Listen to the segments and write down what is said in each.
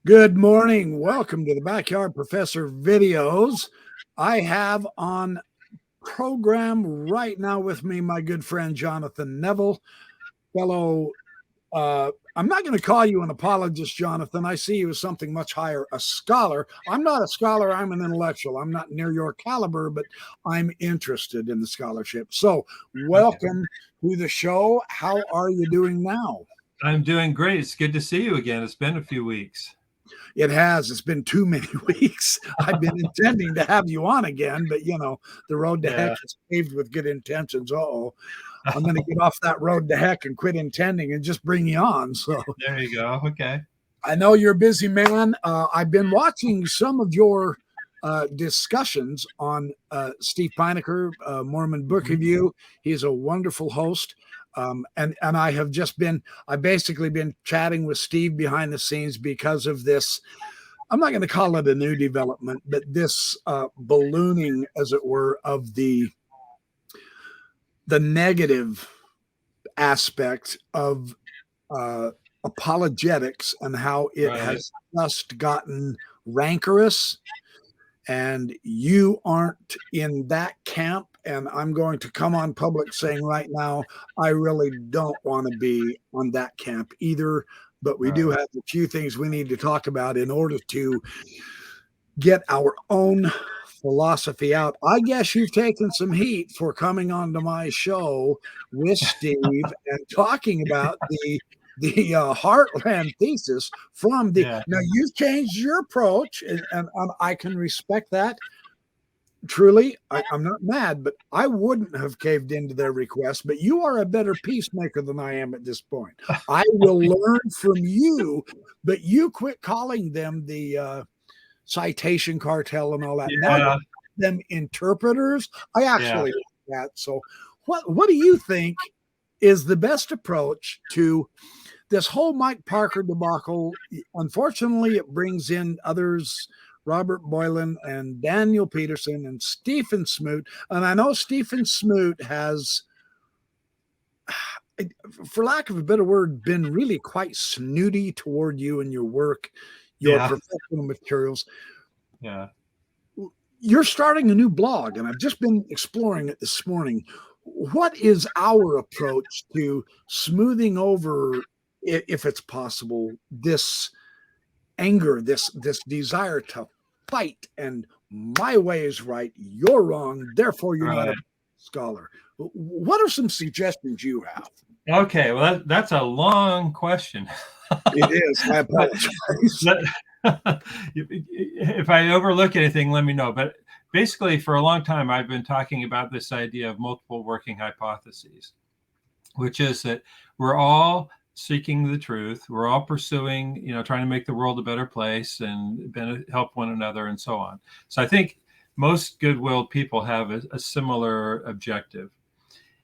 Good morning. Welcome to the Backyard Professor videos. I have on program right now with me my good friend Jonathan Neville, fellow. I'm not going to call you an apologist, Jonathan. I see you as something much higher, a scholar. I'm not a scholar. I'm an intellectual. I'm not near your caliber, but I'm interested in the scholarship. So welcome to the show. How are you doing now? I'm doing great. It's good to see you again. It's been a few weeks. It has. It's been too many weeks. I've been intending to have you on again, but the road to heck is paved with good intentions. I'm going to get off that road to heck and quit intending and just bring you on. So there you go. Okay. I know you're a busy man. I've been watching some of your discussions on Steve Pinecker, Mormon Book Review. He's a wonderful host. And I've basically been chatting with Steve behind the scenes because of this. I'm not going to call it a new development, but this ballooning, as it were, of the negative aspect of apologetics and how it has just gotten rancorous. And you aren't in that camp. And I'm going to come on public saying right now, I really don't want to be on that camp either. But we do have a few things we need to talk about in order to get our own philosophy out. I guess you've taken some heat for coming onto my show with Steve and talking about the Heartland thesis from the now you've changed your approach and I can respect that. Truly, I'm not mad, but I wouldn't have caved into their request. But you are a better peacemaker than I am at this point. I will learn from you, but you quit calling them the citation cartel and all that. Now them interpreters. I actually like that. So what do you think is the best approach to this whole Mike Parker debacle? Unfortunately, it brings in others, Robert Boylan and Daniel Peterson and Stephen Smoot. And I know Stephen Smoot has, for lack of a better word, been really quite snooty toward you and your work, your professional materials. Yeah. You're starting a new blog, and I've just been exploring it this morning. What is our approach to smoothing over, if it's possible, this anger, this desire to fight, and my way is right, you're wrong, therefore you're not a scholar? What are some suggestions you have? Okay, well, that's a long question. It is. I apologize. If I overlook anything, let me know. But basically, for a long time, I've been talking about this idea of multiple working hypotheses, which is that we're all seeking the truth. We're all pursuing, trying to make the world a better place and help one another and so on. So I think most good-willed people have a similar objective.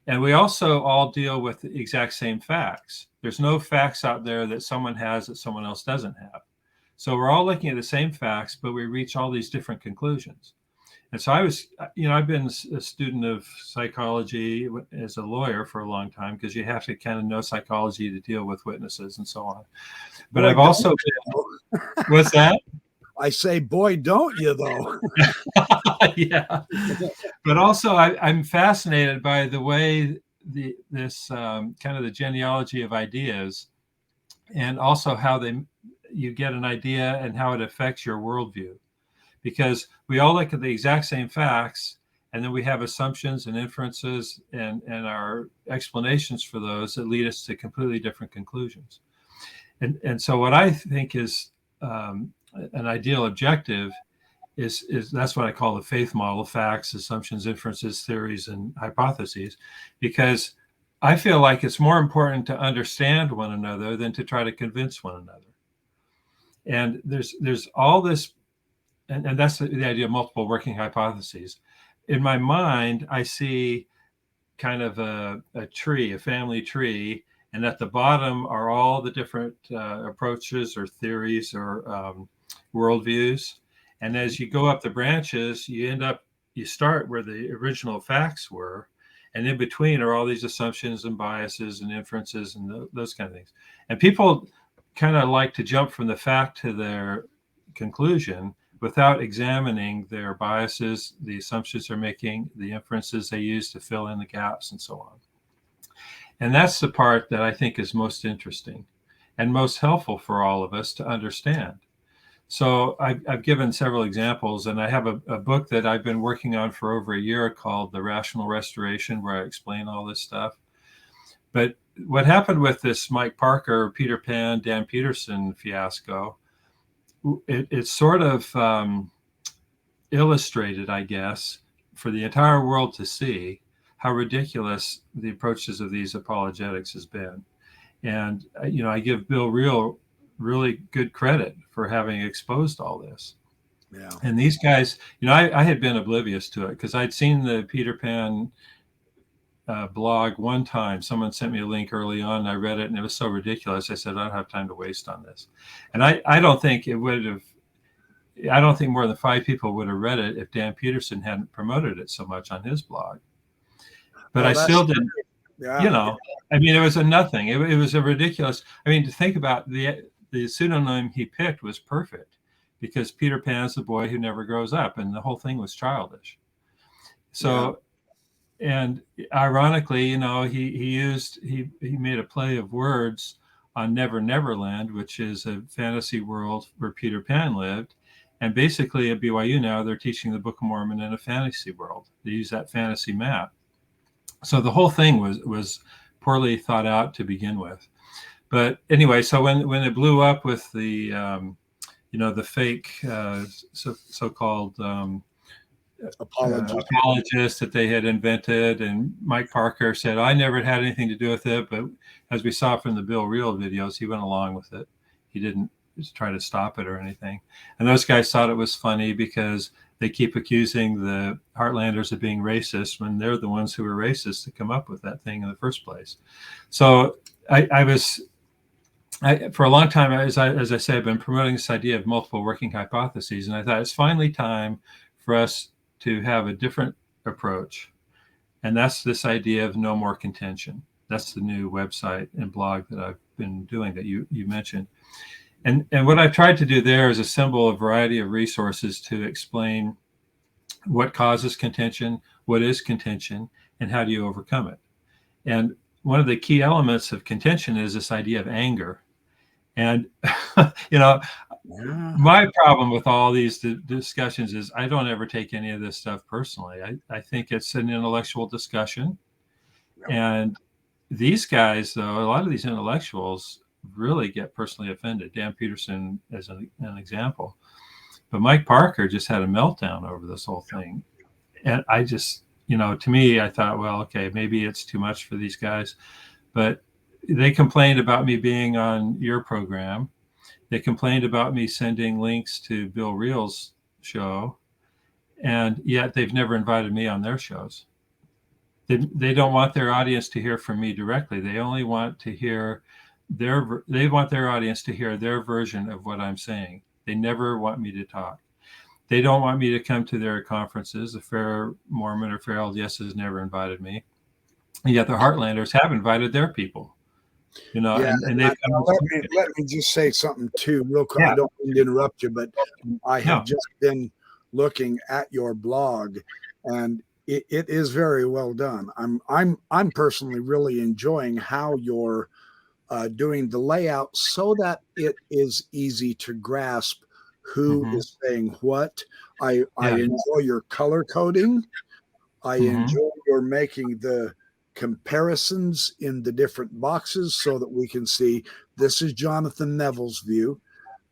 And we also all deal with the exact same facts. There's no facts out there that someone has that someone else doesn't have. So we're all looking at the same facts, but we reach all these different conclusions. And so I've been a student of psychology as a lawyer for a long time, because you have to kind of know psychology to deal with witnesses and so on. But I've also been, what's that? I say, boy, don't you though? Yeah. But also I'm fascinated by the way this kind of the genealogy of ideas, and also how you get an idea and how it affects your worldview. Because we all look at the exact same facts, and then we have assumptions and inferences and our explanations for those that lead us to completely different conclusions. And so what I think is an ideal objective is that's what I call the faith model: facts, assumptions, inferences, theories, and hypotheses. Because I feel like it's more important to understand one another than to try to convince one another. And there's all this. And that's the idea of multiple working hypotheses. In my mind, I see kind of a tree, a family tree, and at the bottom are all the different approaches or theories or worldviews. And as you go up the branches, you start where the original facts were, and in between are all these assumptions and biases and inferences and those kind of things. And people kind of like to jump from the fact to their conclusion without examining their biases, the assumptions they're making, the inferences they use to fill in the gaps, and so on. And that's the part that I think is most interesting and most helpful for all of us to understand. So I've given several examples, and I have a book that I've been working on for over a year called The Rational Restoration, where I explain all this stuff. But what happened with this Mike Parker, Peter Pan, Dan Peterson fiasco, it sort of illustrated, I guess, for the entire world to see how ridiculous the approaches of these apologetics has been. And, I give Bill Reel really good credit for having exposed all this. Yeah. And these guys, I had been oblivious to it because I'd seen the Peter Pan blog one time. Someone sent me a link early on, and I read it, and it was so ridiculous. I said, I don't have time to waste on this. And I don't think it would have, I don't think more than 5 people would have read it if Dan Peterson hadn't promoted it so much on his blog. But well, I still didn't, I mean, it was a nothing. It was a ridiculous, to think about the pseudonym he picked was perfect because Peter Pan's the boy who never grows up, and the whole thing was childish. So, and ironically, he made a play of words on Never Never Land, which is a fantasy world where Peter Pan lived. And basically at BYU now, they're teaching the Book of Mormon in a fantasy world. They use that fantasy map. So the whole thing was poorly thought out to begin with. But anyway, so when it blew up with the, the fake so-called apologists that they had invented, and Mike Parker said, I never had anything to do with it. But as we saw from the Bill Reel videos, he went along with it. He didn't try to stop it or anything. And those guys thought it was funny because they keep accusing the Heartlanders of being racist when they're the ones who were racist to come up with that thing in the first place. So I for a long time, as I say, I've been promoting this idea of multiple working hypotheses. And I thought it's finally time for us to have a different approach. And that's this idea of no more contention. That's the new website and blog that I've been doing that you mentioned. And what I've tried to do there is assemble a variety of resources to explain what causes contention, what is contention, and how do you overcome it. And one of the key elements of contention is this idea of anger. And, my problem with all these discussions is I don't ever take any of this stuff personally. I think it's an intellectual discussion. And these guys, though, a lot of these intellectuals really get personally offended. Dan Peterson as an example. But Mike Parker just had a meltdown over this whole thing. And I just, to me, I thought, well, okay, maybe it's too much for these guys. But they complained about me being on your program. They complained about me sending links to Bill Reel's show. And yet they've never invited me on their shows. They don't want their audience to hear from me directly. They only want to hear they want their audience to hear their version of what I'm saying. They never want me to talk. They don't want me to come to their conferences. The Fair Mormon or Fair LDS has never invited me. And yet the Heartlanders have invited their people. And they've let me just say something too, real quick. Yeah. I don't mean to interrupt you, but I have just been looking at your blog, and it is very well done. I'm personally really enjoying how you're doing the layout so that it is easy to grasp who is saying what. I enjoy your color coding. I enjoy your making the comparisons in the different boxes so that we can see this is Jonathan Neville's view.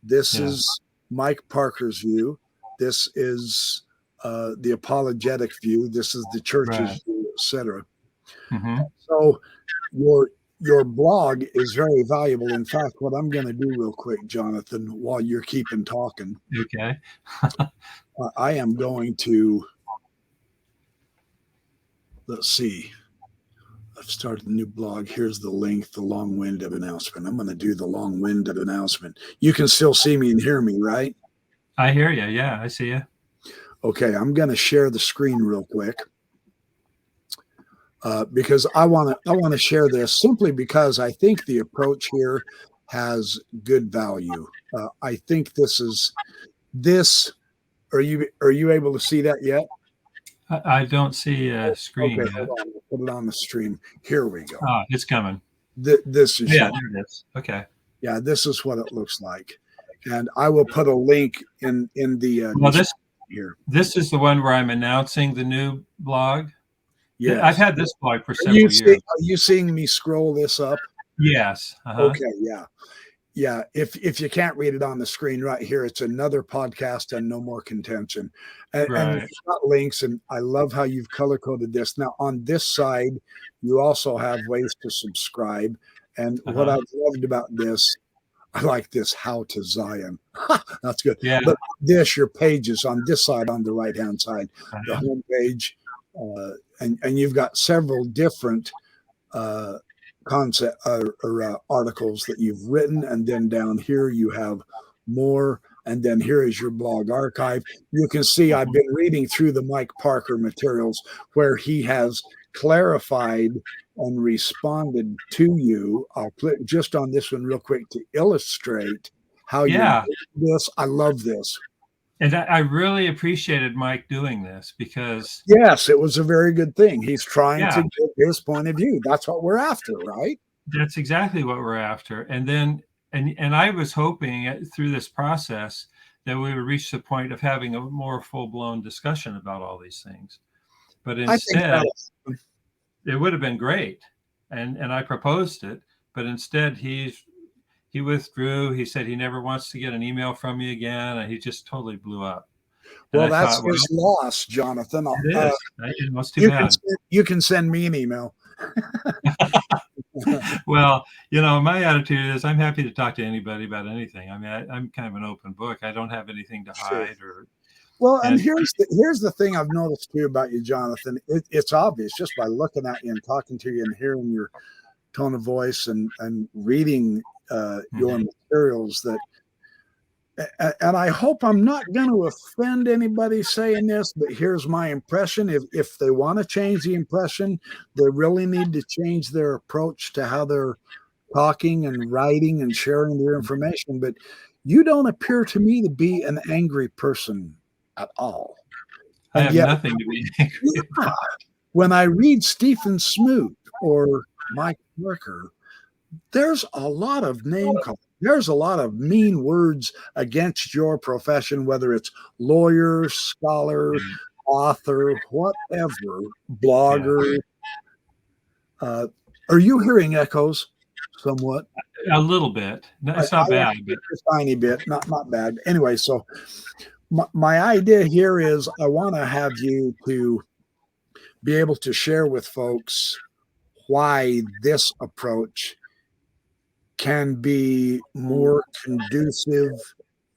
This is Mike Parker's view. This is the apologetic view. This is the church's view, etc. So your blog is very valuable. In fact, what I'm going to do real quick, Jonathan, while you're keeping talking, okay, I am going to, let's see. I've started a new blog. Here's the link, the long-winded announcement. I'm going to do the long-winded announcement. You can still see me and hear me, right? I hear you. Yeah, I see you. Okay, I'm going to share the screen real quick. Because I want to share this simply because I think the approach here has good value. I think this. Are you able to see that yet? I don't see a screen Okay, yet. hold on. We'll put it on the stream. Here we go. Ah, it's coming. This is there it is. Okay. Yeah, this is what it looks like, and I will put a link in the here. This is the one where I'm announcing the new blog. Yes, I've had this blog for several years. Are you seeing me scroll this up? Yes. Okay. Yeah. If you can't read it on the screen right here, it's another podcast and no more contention. And it's got links, and I love how you've color coded this. Now on this side, you also have ways to subscribe. And what I've loved about this, I like this how to Zion. That's good. Yeah. But your pages on this side, on the right-hand side, the home page, and you've got several different concept or articles that you've written, and then down here you have more, and then here is your blog archive. You can see I've been reading through the Mike Parker materials where he has clarified and responded to you. I'll click just on this one real quick to illustrate how you do this. I love this. And I really appreciated Mike doing this because... Yes, it was a very good thing. He's trying to get his point of view. That's what we're after, right? That's exactly what we're after. And then, and I was hoping through this process that we would reach the point of having a more full-blown discussion about all these things. But instead, it would have been great. And I proposed it, but instead he withdrew. He said he never wants to get an email from me again, and he just totally blew up. Well, that's his loss, Jonathan. It is. Too bad. You can send me an email. Well, my attitude is I'm happy to talk to anybody about anything. I mean, I'm kind of an open book. I don't have anything to hide. And here's the thing I've noticed too about you, Jonathan. It's obvious just by looking at you and talking to you and hearing your tone of voice and reading your materials that, and I hope I'm not going to offend anybody saying this, but here's my impression. If they want to change the impression, they really need to change their approach to how they're talking and writing and sharing their information. But you don't appear to me to be an angry person at all. I have nothing to be angry about. When I read Stephen Smoot or Mike Parker, there's a lot of name calling. There's a lot of mean words against your profession, whether it's lawyer, scholar, author, whatever, blogger. Are you hearing echoes somewhat? A little bit. No, it's not bad. But a tiny bit, not bad. Anyway, so my idea here is I want to have you to be able to share with folks why this approach can be more conducive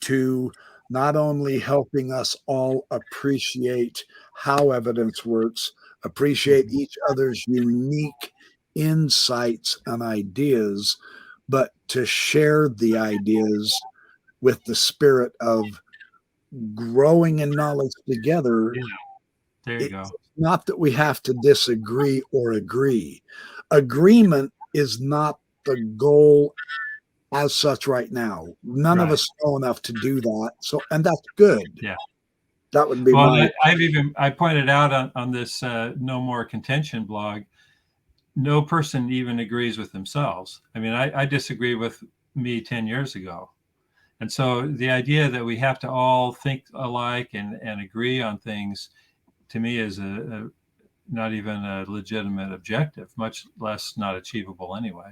to not only helping us all appreciate how evidence works, appreciate each other's unique insights and ideas, but to share the ideas with the spirit of growing in knowledge together. Yeah. There you go. Not that we have to disagree or agree. Agreement is not the goal as such right now. None of us know enough to do that. So, and that's good. Yeah. That would be I pointed out on this No More Contention blog, no person even agrees with themselves. I mean, I disagree with me 10 years ago. And so the idea that we have to all think alike and agree on things, to me, is not even a legitimate objective, much less not achievable anyway.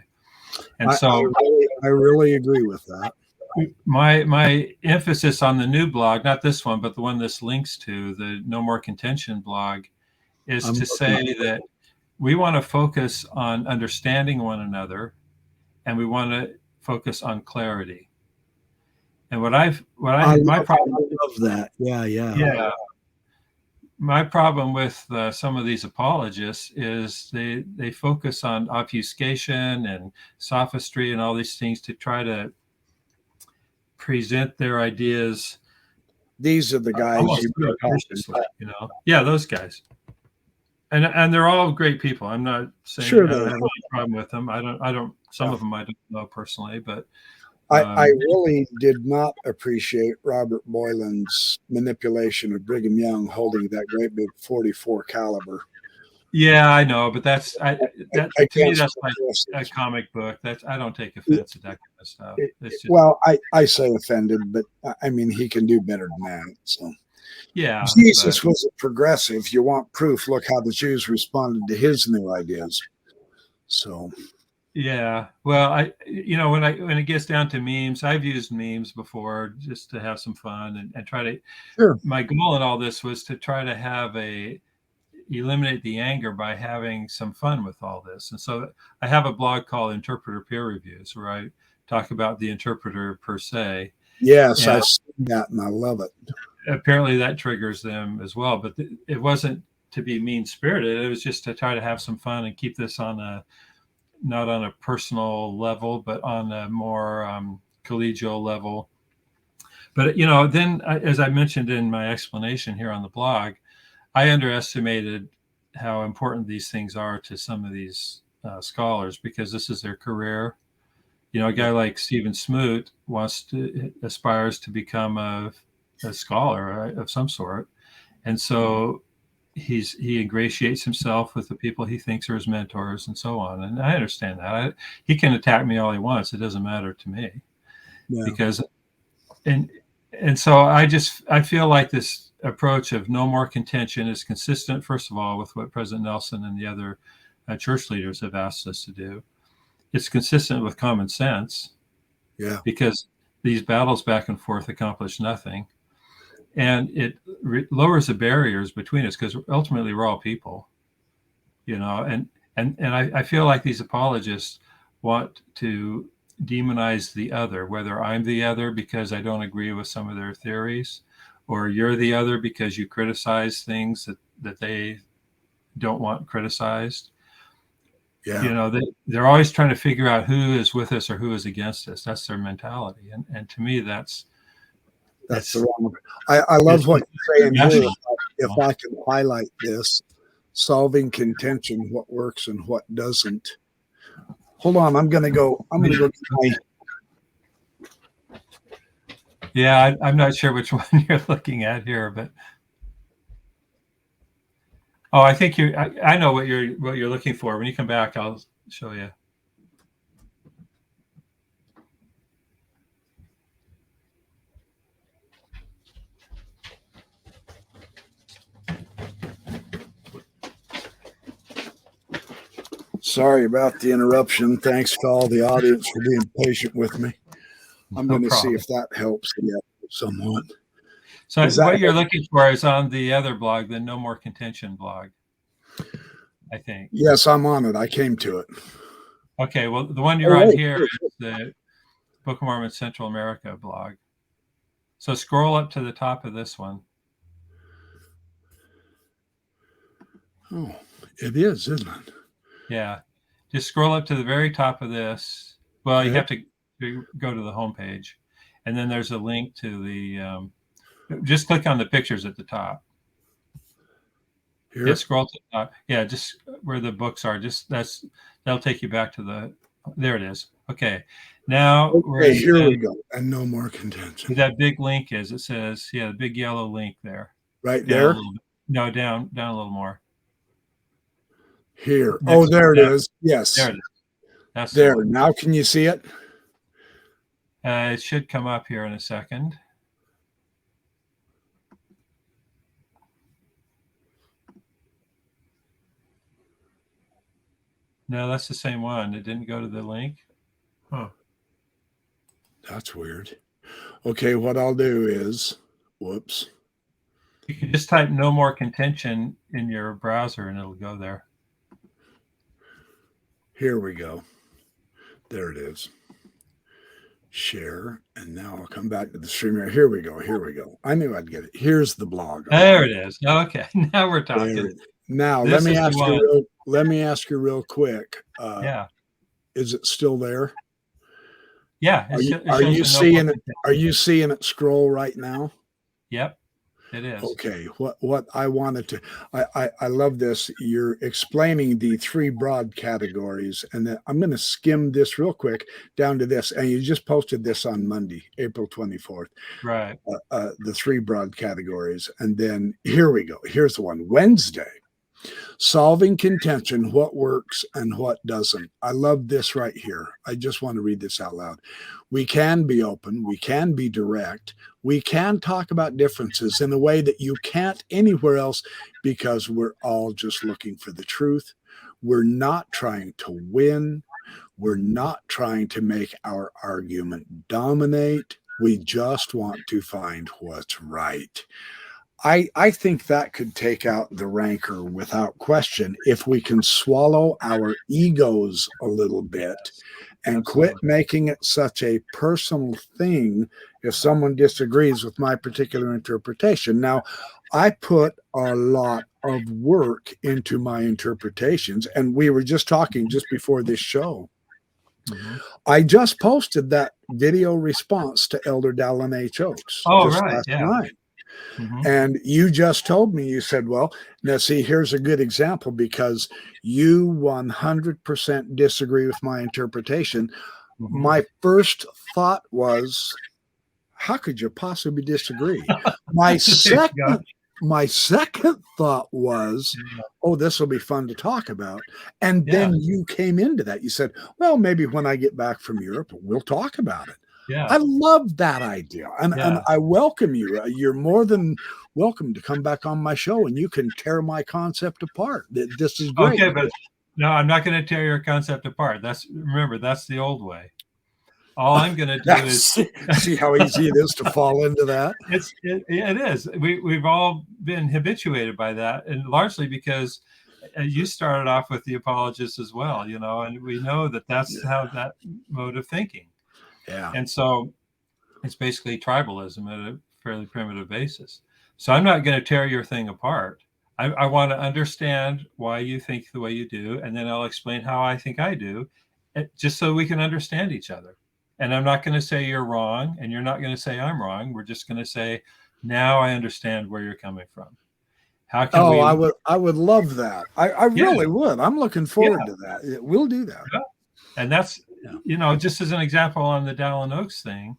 And I really agree with that. My emphasis on the new blog, not this one, but the one this links to, the No More Contention blog, is to say that we want to focus on understanding one another, and we want to focus on clarity. And my problem, I love that. Yeah. My problem with some of these apologists is they focus on obfuscation and sophistry and all these things to try to present their ideas. These are the guys Yeah, those guys. And they're all great people. I'm not saying sure I don't have any problem with them. I don't Some of them I don't know personally, but I really did not appreciate Robert Boylan's manipulation of Brigham Young holding that great big 44 caliber. Yeah, I know, but to me that's like a comic book. I don't take offense to that kind of stuff. Well, I say offended, but I mean he can do better than that. So yeah, Jesus was a progressive. You want proof? Look how the Jews responded to his new ideas. So yeah, well, when it gets down to memes, I've used memes before just to have some fun and try to. Sure. My goal in all this was to try to eliminate the anger by having some fun with all this. And so I have a blog called Interpreter Peer Reviews where I talk about the interpreter per se. Yes, I've seen that and I love it. Apparently that triggers them as well, but it wasn't to be mean-spirited. It was just to try to have some fun and keep this not on a personal level, but on a more collegial level. But, then as I mentioned in my explanation here on the blog, I underestimated how important these things are to some of these scholars because this is their career. A guy like Stephen Smoot aspires to become a scholar of some sort, and so he ingratiates himself with the people he thinks are his mentors and so on. And I understand that. He can attack me all he wants; it doesn't matter to me, because and so I feel like this approach of no more contention is consistent, first of all, with what President Nelson and the other church leaders have asked us to do. It's consistent with common sense, because these battles back and forth accomplish nothing, and it lowers the barriers between us because ultimately we're all people, and I feel like these apologists want to demonize the other, whether I'm the other because I don't agree with some of their theories, or you're the other because you criticize things that they don't want criticized. Yeah. They're always trying to figure out who is with us or who is against us. That's their mentality. And to me, that's the wrong. I love what you're saying here. If I can highlight this, solving contention, what works and what doesn't. Hold on. I'm going to go get my. Yeah, I'm not sure which one you're looking at here, but I think I know what you're looking for. When you come back, I'll show you. Sorry about the interruption. Thanks to all the audience for being patient with me. I'm going to see if that helps somewhat. So what you're looking for is on the other blog, the No More Contention blog, I think. Yes, I'm on it. I came to it. Okay, well, the one you're on here is the Book of Mormon Central America blog. So scroll up to the top of this one. Oh, it is, isn't it? Yeah. Just scroll up to the very top of this. Well, you have to go to the homepage. And then there's a link to the... just click on the pictures at the top. Here? Yeah, scroll to the top. Yeah, just where the books are. That'll take you back to there it is. Okay. Now here we go. And No More Contention. That big link is, it says, the big yellow link there. Right there? No, down a little more. Here. There it is. Yes. There it is. That's there. Now can you see it? It should come up here in a second. No, that's the same one. It didn't go to the link. Huh. That's weird. Okay, what I'll do is, whoops. You can just type No More Contention in your browser and it'll go there. Here we go. There it is. Share. And now I'll come back to the streamer. Here we go. Here we go. I knew I'd get it. Here's the blog. There it is. Okay. Now we're talking. Now let me ask you real quick. Is it still there? Yeah. Are you seeing it scroll right now? Yep. It is. Okay, what I wanted to, I love this. You're explaining the three broad categories, and then I'm going to skim this real quick down to this. And you just posted this on Monday, April 24th. Right. The three broad categories, and then here we go. Here's the one. Wednesday, solving contention, what works and what doesn't. I love this right here. I just want to read this out loud. We can be open, we can be direct, we can talk about differences in a way that you can't anywhere else because we're all just looking for the truth. We're not trying to win. We're not trying to make our argument dominate. We just want to find what's right. I think that could take out the rancor without question if we can swallow our egos a little bit and Absolutely. quit making it such a personal thing if someone disagrees with my particular interpretation. Now, I put a lot of work into my interpretations, and we were just talking just before this show. Mm-hmm. I just posted that video response to Elder Dallin Oaks just last night. Mm-hmm. And you just told me, you said, well, now see, here's a good example because you 100% disagree with my interpretation. Mm-hmm. My first thought was, how could you possibly disagree? My second thought was, oh, this will be fun to talk about. And then you came into that. You said, well, maybe when I get back from Europe, we'll talk about it. Yeah. I love that idea. And I welcome you. You're more than welcome to come back on my show and you can tear my concept apart. This is great. Okay, but no, I'm not going to tear your concept apart. Remember, that's the old way. All I'm going to do is see how easy it is to fall into that. It is. We've all been habituated by that, and largely because you started off with the apologists as well, and we know that that's how that mode of thinking. Yeah. And so it's basically tribalism at a fairly primitive basis. So I'm not going to tear your thing apart. I want to understand why you think the way you do, and then I'll explain how I think I do, just so we can understand each other. And I'm not going to say you're wrong, and you're not going to say I'm wrong. We're just going to say, now I understand where you're coming from. How can we? I would love that. I really would. I'm looking forward to that. We'll do that. Yeah. And that's, just as an example on the Dallin Oaks thing,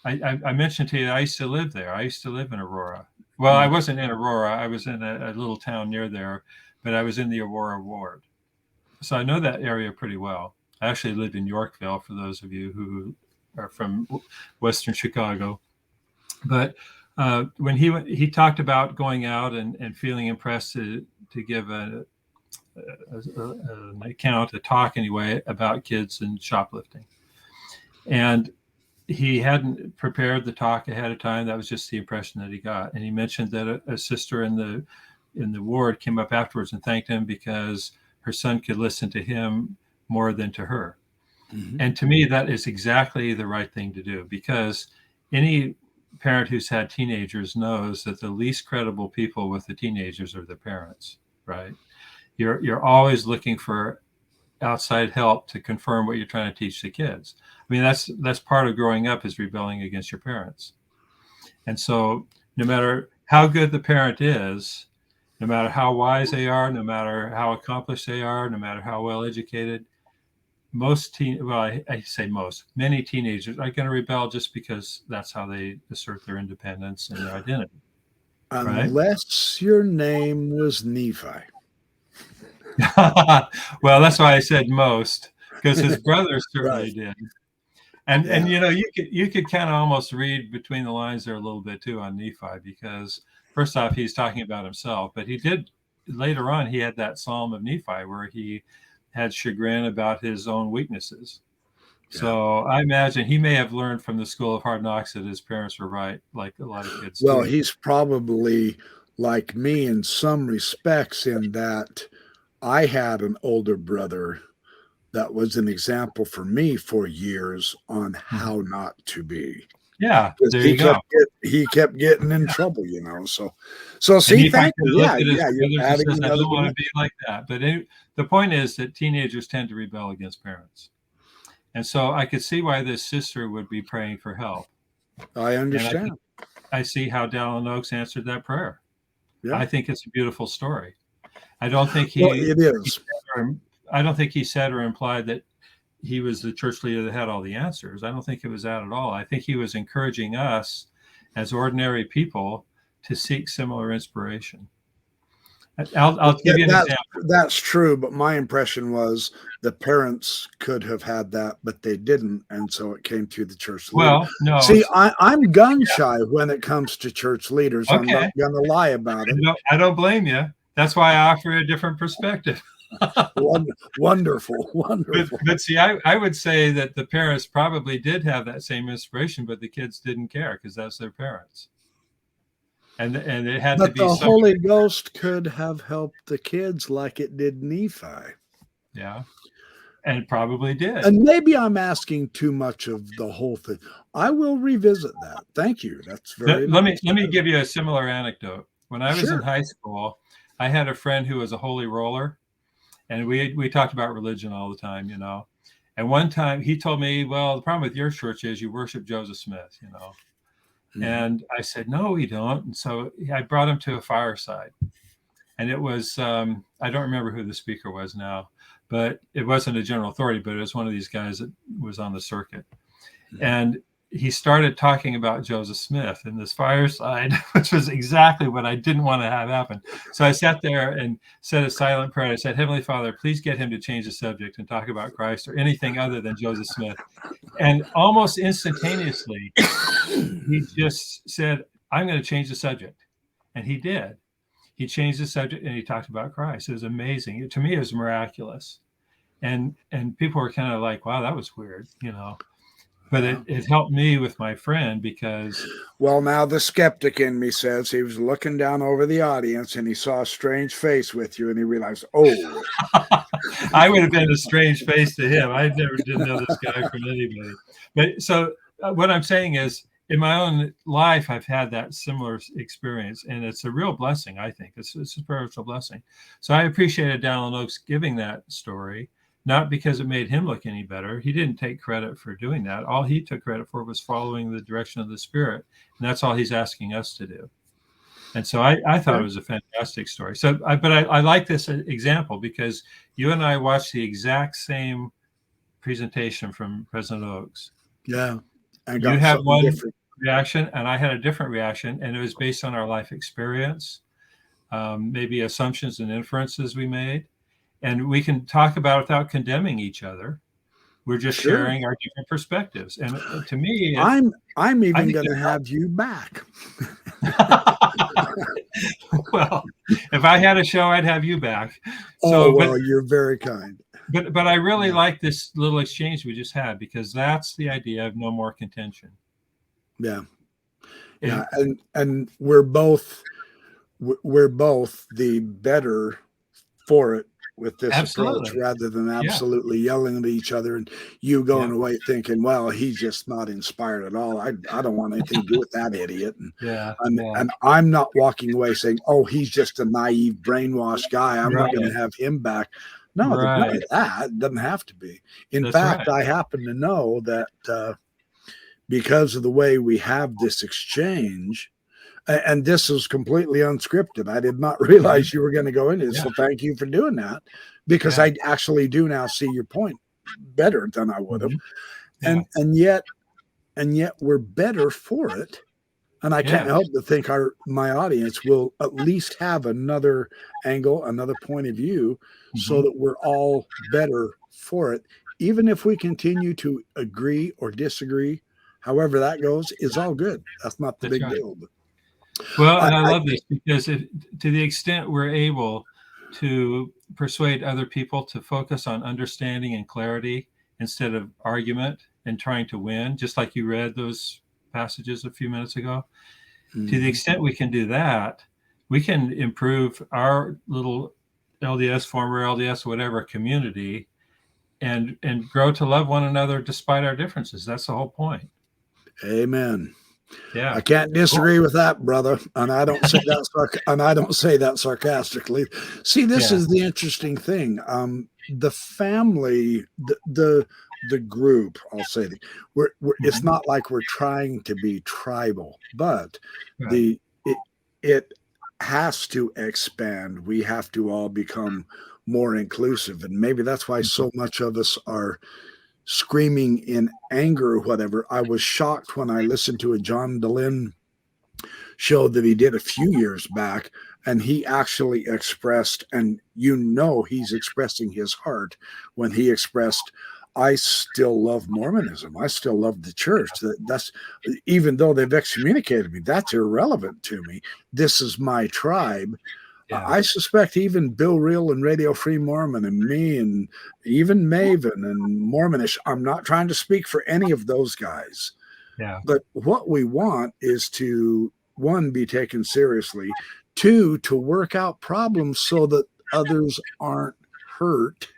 I mentioned to you, I used to live there. I used to live in Aurora. Well, I wasn't in Aurora. I was in a little town near there, but I was in the Aurora ward. So I know that area pretty well. I actually lived in Yorkville, for those of you who are from Western Chicago. But when he talked about going out and feeling impressed to give an account, a talk anyway, about kids and shoplifting. And he hadn't prepared the talk ahead of time. That was just the impression that he got. And he mentioned that a sister in the ward came up afterwards and thanked him because her son could listen to him more than to her. Mm-hmm. And to me, that is exactly the right thing to do, because any parent who's had teenagers knows that the least credible people with the teenagers are the parents, right? You're always looking for outside help to confirm what you're trying to teach the kids. I mean, that's part of growing up, is rebelling against your parents. And so no matter how good the parent is, no matter how wise they are, no matter how accomplished they are, no matter how well educated, many teenagers are going to rebel just because that's how they assert their independence and their identity. Unless your name was Nephi. Well, that's why I said most, because his brother certainly did. And you could kind of almost read between the lines there a little bit too on Nephi, because first off, he's talking about himself, but he did later on, he had that Psalm of Nephi where he had chagrin about his own weaknesses. Yeah. So I imagine he may have learned from the school of hard knocks that his parents were right, like a lot of kids do. Well, he's probably like me in some respects, in that I had an older brother that was an example for me for years on how not to be. Yeah, there you go. He kept getting in trouble, So see, thank you. Yeah, you're adding another. I don't want to be like that. But the point is that teenagers tend to rebel against parents, and so I could see why this sister would be praying for help. I understand. I see how Dallin Oaks answered that prayer. Yeah. I think it's a beautiful story. I don't think it is. I don't think he said or implied that he was the church leader that had all the answers. I don't think it was that at all. I think he was encouraging us as ordinary people to seek similar inspiration. I'll give you an example. That's true, but my impression was the parents could have had that, but they didn't, and so it came through the church leader. Well, no. See, I'm gun shy when it comes to church leaders. Okay. I'm not going to lie about it. I don't blame you. That's why I offer a different perspective. Wonderful. But see, I would say that the parents probably did have that same inspiration, but the kids didn't care because that's their parents. And it had to be. But the Holy Ghost could have helped the kids like it did Nephi. Yeah, and probably did. And maybe I'm asking too much of the whole thing. I will revisit that. Thank you. That's very. Let me give you a similar anecdote. When I was in high school, I had a friend who was a holy roller, and we talked about religion all the time, you know. And one time he told me, "Well, the problem with your church is you worship Joseph Smith, you know." And I said, "No, we don't." And so I brought him to a fireside, and it was I don't remember who the speaker was now, but it wasn't a general authority, but it was one of these guys that was on the circuit. And he started talking about Joseph Smith in this fireside, which was exactly what I didn't want to have happen. So I sat there and said a silent prayer. I said, "Heavenly Father, please get him to change the subject and talk about Christ or anything other than Joseph Smith." And almost instantaneously, he just said, "I'm going to change the subject." And he did. He changed the subject and he talked about Christ. It was amazing. To me, it was miraculous. And people were kind of like, "Wow, that was weird," you know. But it helped me with my friend because... Well, now the skeptic in me says he was looking down over the audience and he saw a strange face with you and he realized, oh. I would have been a strange face to him. I never did know this guy from anybody. But so what I'm saying is, in my own life, I've had that similar experience, and it's a real blessing, I think. It's a spiritual blessing. So I appreciated Dallin Oaks giving that story. Not because it made him look any better. He didn't take credit for doing that. All he took credit for was following the direction of the Spirit. And that's all he's asking us to do. And so I thought it was a fantastic story. So, but I like this example because you and I watched the exact same presentation from President Oaks. Yeah. You had one reaction and I had a different reaction. And it was based on our life experience, maybe assumptions and inferences we made. And we can talk about it without condemning each other. We're just sharing our different perspectives. And to me, I'm even going to have you back. Well, if I had a show, I'd have you back. Well, you're very kind. But I really like this little exchange we just had because that's the idea of no more contention. Yeah. Yeah. And we're both the better for it with this approach rather than absolutely yelling at each other and you going away thinking, well, he's just not inspired at all. I don't want anything to do with that idiot. And I'm not walking away saying, oh, he's just a naive, brainwashed guy. I'm not going to have him back. No, that doesn't have to be. In fact, I happen to know that because of the way we have this exchange, and this is completely unscripted. I did not realize you were going to go into this. So thank you for doing that, because I actually do now see your point better than I would have. And yet we're better for it. And I can't help but think my audience will at least have another angle, another point of view, so that we're all better for it. Even if we continue to agree or disagree, however that goes, is all good. That's not the big deal. Well, and I love this because to the extent we're able to persuade other people to focus on understanding and clarity instead of argument and trying to win, just like you read those passages a few minutes ago, to the extent we can do that, we can improve our little LDS, former LDS, whatever community and grow to love one another despite our differences. That's the whole point. Amen. Yeah, I can't disagree with that, brother. And I don't say that the group, I'll say that it's not like we're trying to be tribal, but Right. it has to expand. We have to all become more inclusive, and maybe that's why so much of us are screaming in anger or whatever. I was shocked when I listened to a John Dallin show that he did a few years back, and he actually expressed, and he's expressing his heart when he expressed, I still love Mormonism. I still love the church. That's even though they've excommunicated me, that's irrelevant to me. This is my tribe. Yeah. I suspect even Bill Reel and Radio Free Mormon and me and even Maven and Mormonish, I'm not trying to speak for any of those guys. Yeah. But what we want is to, one, be taken seriously, two, to work out problems so that others aren't hurt.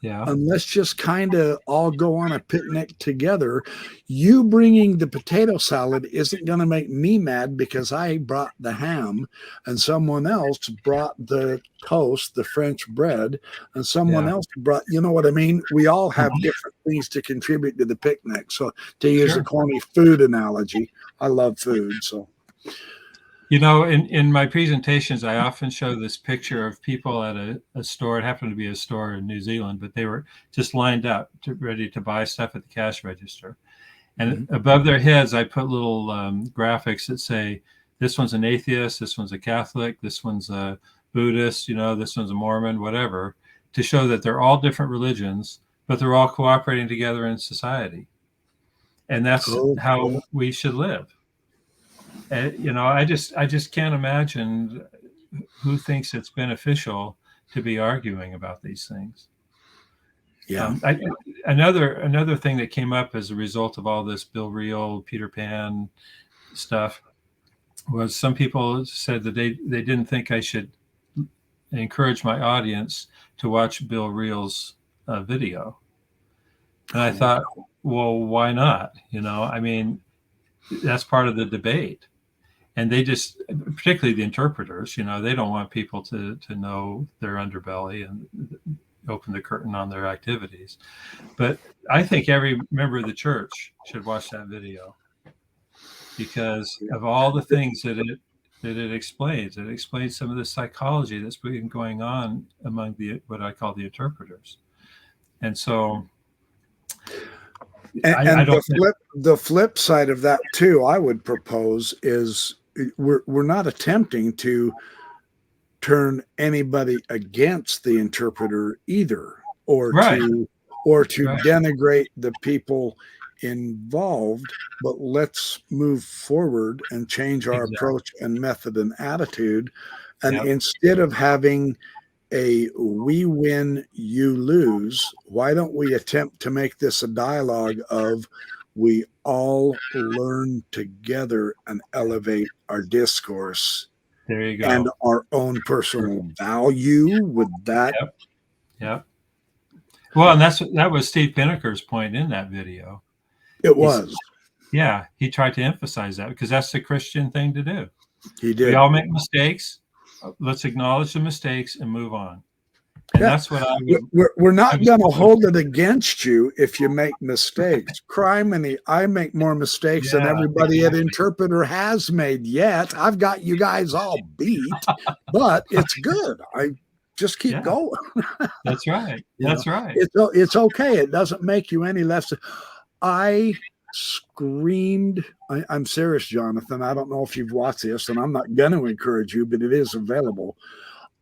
Yeah. And let's just kind of all go on a picnic together. You bringing the potato salad isn't going to make me mad because I brought the ham and someone else brought the toast, the French bread, and someone else brought, you know what I mean? We all have different things to contribute to the picnic. So to use a corny food analogy, I love food. So. You know, in my presentations, I often show this picture of people at a store. It happened to be a store in New Zealand, but they were just lined up ready to buy stuff at the cash register. And above their heads, I put little graphics that say, this one's an atheist, this one's a Catholic, this one's a Buddhist, this one's a Mormon, whatever, to show that they're all different religions, but they're all cooperating together in society. And that's how we should live. I just can't imagine who thinks it's beneficial to be arguing about these things. Yeah. Another thing that came up as a result of all this Bill Reel, Peter Pan stuff was some people said that they didn't think I should encourage my audience to watch Bill Reel's video. And I thought, well, why not? I mean, that's part of the debate. And they just, particularly the interpreters, they don't want people to know their underbelly and open the curtain on their activities. But I think every member of the church should watch that video because of all the things that it explains. It explains some of the psychology that's been going on among what I call the interpreters. And so the flip side of that too, I would propose, is we're not attempting to turn anybody against the interpreter either, or to denigrate the people involved, but let's move forward and change our approach and method and attitude. And instead of having a we win, you lose, why don't we attempt to make this a dialogue of we all learn together and elevate our discourse. There you go. And our own personal value with that. Yep. Well, and that was Steve Pinnaker's point in that video. It was. He tried to emphasize that because that's the Christian thing to do. He did. We all make mistakes. Let's acknowledge the mistakes and move on. And that's what we're not going to hold it against you if you make mistakes. Criminy, I make more mistakes than everybody at Interpreter has made yet. I've got you guys all beat, but it's good. I just keep going. That's right. That's right. It's okay. It doesn't make you any less. I screamed. I'm serious, Jonathan. I don't know if you've watched this, and I'm not going to encourage you, but it is available.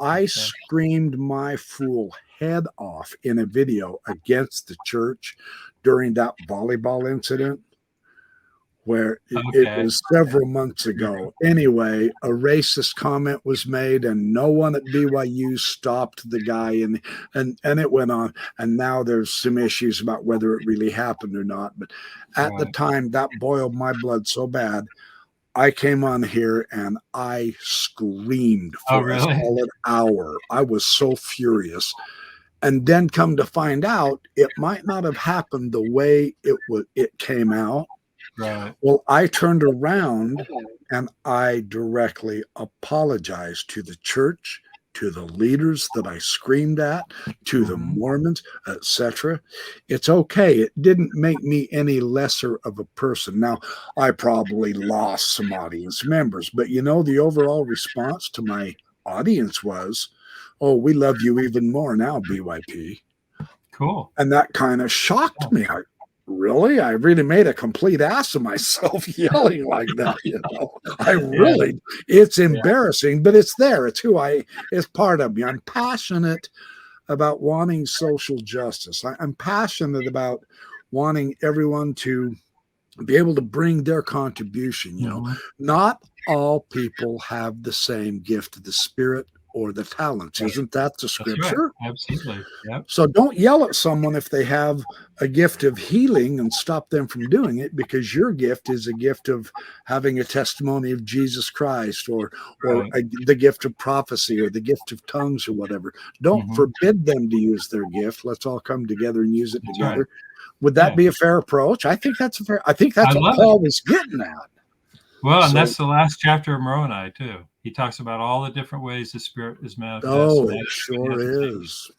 I screamed my fool head off in a video against the church during that volleyball incident where it was several months ago. Anyway, a racist comment was made and no one at BYU stopped the guy and it went on. And now there's some issues about whether it really happened or not. But at the time, that boiled my blood so bad. I came on here and I screamed for a solid hour. I was so furious. And then come to find out, it might not have happened the way it came out. Right. Well, I turned around and I directly apologized to the church to the leaders that I screamed at, to the Mormons, etc. It's okay. It didn't make me any lesser of a person. Now, I probably lost some audience members, but the overall response to my audience was, "Oh, we love you even more now, BYP." Cool. And that kind of shocked me. Really? I really made a complete ass of myself yelling like that, it's embarrassing, but it's there. It's it's part of me. I'm passionate about wanting social justice. I'm passionate about wanting everyone to be able to bring their contribution. Not all people have the same gift of the Spirit or the talents. Isn't that the scripture? Right. Absolutely. Yep. So don't yell at someone if they have a gift of healing and stop them from doing it, because your gift is a gift of having a testimony of Jesus Christ, or the gift of prophecy, or the gift of tongues, or whatever. Don't forbid them to use their gift. Let's all come together and use it together. Right. Would that be a fair approach? I think that's what Paul was getting at. Well, and that's the last chapter of Moroni too. He talks about all the different ways the Spirit is manifest. Oh, it sure is.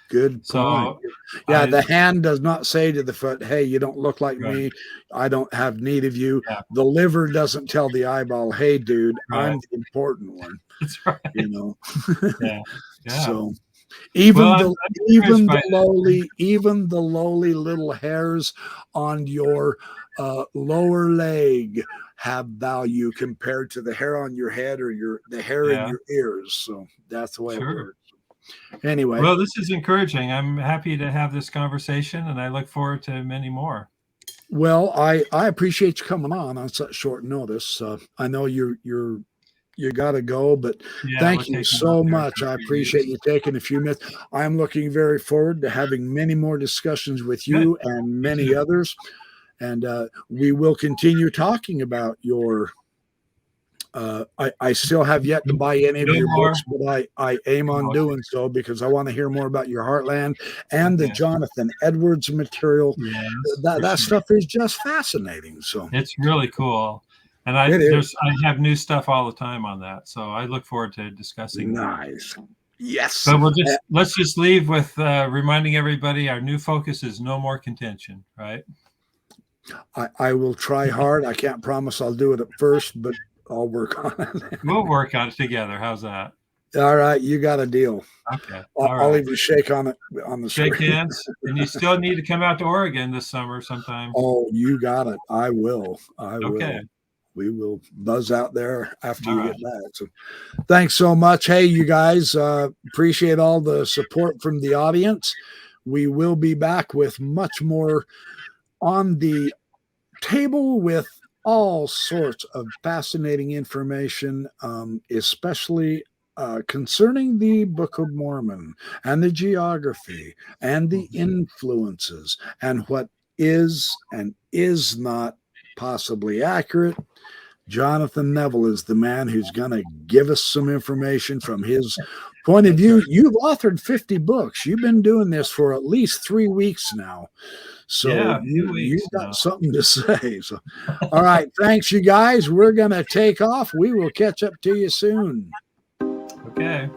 Good point. The hand does not say to the foot, "Hey, you don't look like me. I don't have need of you." Yeah. The liver doesn't tell the eyeball, "Hey, dude, I'm the important one." That's right. Yeah. So even the lowly little hairs on your lower leg have value compared to the hair on your head or the hair in your ears. So that's the way it works. Anyway. Well, this is encouraging. I'm happy to have this conversation, and I look forward to many more. Well, I appreciate you coming on such short notice. I know you got to go, but thank you so much. I appreciate you taking a few minutes. I'm looking very forward to having many more discussions with you and many others. And we will continue talking about your I still have yet to buy any of your books, but I aim on doing so, because I want to hear more about your Heartland and the Jonathan Edwards material. That stuff is just fascinating. So it's really cool. And I have new stuff all the time on that. So I look forward to discussing Nice. That. Yes. But let's just leave with reminding everybody our new focus is no more contention, right? I will try hard. I can't promise I'll do it at first, but I'll work on it. We'll work on it together. How's that? All right. You got a deal. Okay. I'll even shake on it on the shake screen. Hands. And you still need to come out to Oregon this summer sometime. Oh, you got it. I will. Okay. We will buzz out there after you get back. So thanks so much. Hey, you guys, appreciate all the support from the audience. We will be back with much more on the table, with all sorts of fascinating information, especially concerning the Book of Mormon and the geography and the influences and what is and is not possibly accurate. Jonathan Neville is the man who's going to give us some information from his point of view. You've authored 50 books. You've been doing this for at least 3 weeks now. So you've got something to say. So, all right. Thanks, you guys. We're going to take off. We will catch up to you soon. Okay.